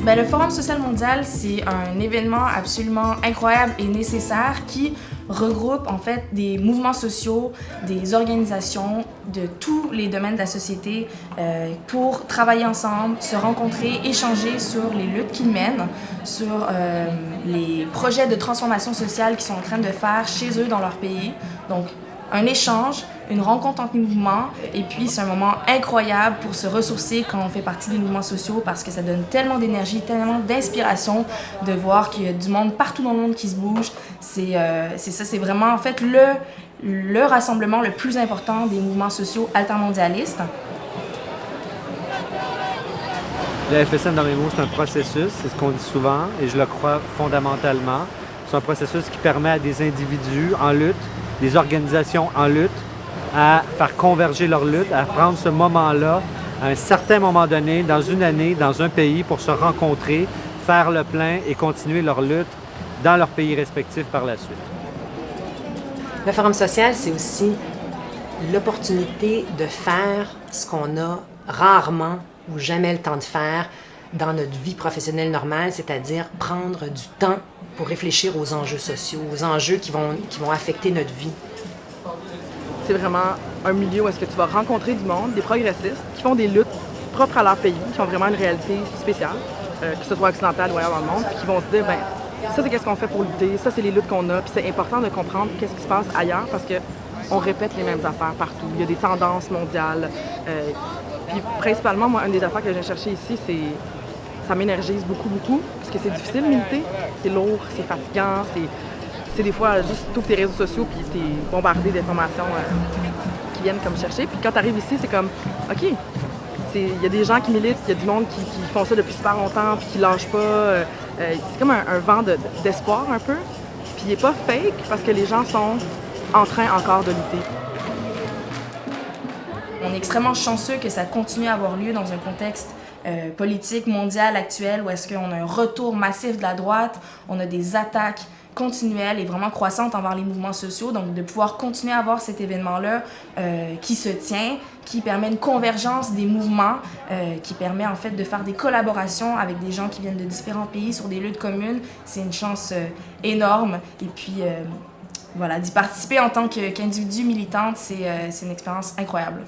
Ben, le Forum social mondial, c'est un événement absolument incroyable et nécessaire qui regroupe en fait des mouvements sociaux, des organisations de tous les domaines de la société pour travailler ensemble, se rencontrer, échanger sur les luttes qu'ils mènent, sur les projets de transformation sociale qu'ils sont en train de faire chez eux dans leur pays. Donc, un échange, une rencontre entre les mouvements, et puis c'est un moment incroyable pour se ressourcer quand on fait partie des mouvements sociaux parce que ça donne tellement d'énergie, tellement d'inspiration de voir qu'il y a du monde partout dans le monde qui se bouge. C'est ça, c'est vraiment en fait le rassemblement le plus important des mouvements sociaux altermondialistes. Le FSM, dans mes mots, c'est un processus, c'est ce qu'on dit souvent, et je le crois fondamentalement. C'est un processus qui permet à des individus en lutte, des organisations en lutte, à faire converger leur lutte, à prendre ce moment-là, à un certain moment donné, dans une année, dans un pays, pour se rencontrer, faire le plein et continuer leur lutte dans leur pays respectif par la suite. Le Forum social, c'est aussi l'opportunité de faire ce qu'on a rarement ou jamais le temps de faire dans notre vie professionnelle normale, c'est-à-dire prendre du temps pour réfléchir aux enjeux sociaux, aux enjeux qui vont affecter notre vie. C'est vraiment un milieu où est-ce que tu vas rencontrer du monde, des progressistes qui font des luttes propres à leur pays, qui ont vraiment une réalité spéciale, que ce soit occidentale ou ailleurs dans le monde, puis qui vont se dire, ben ça c'est qu'est-ce qu'on fait pour lutter, ça c'est les luttes qu'on a, puis c'est important de comprendre qu'est-ce qui se passe ailleurs parce que on répète les mêmes affaires partout. Il y a des tendances mondiales. Puis principalement, moi, une des affaires que je viens chercher ici, ça m'énergise beaucoup, parce que c'est difficile de militer, c'est lourd, c'est fatigant, c'est des fois, juste tu ouvres tes réseaux sociaux puis t'es bombardé d'informations qui viennent comme chercher. Puis quand tu arrives ici, c'est comme, OK, il y a des gens qui militent, il y a du monde qui font ça depuis super longtemps puis qui lâchent pas. C'est comme un vent d'espoir un peu. Puis il n'est pas fake parce que les gens sont en train encore de lutter. On est extrêmement chanceux que ça continue à avoir lieu dans un contexte politique mondial actuel où est-ce qu'on a un retour massif de la droite, on a des attaques continuelle et vraiment croissante envers les mouvements sociaux. Donc, de pouvoir continuer à avoir cet événement-là qui se tient, qui permet une convergence des mouvements, qui permet en fait de faire des collaborations avec des gens qui viennent de différents pays sur des luttes communes. C'est une chance énorme. Et puis, voilà, d'y participer en tant qu'individu militante, c'est une expérience incroyable.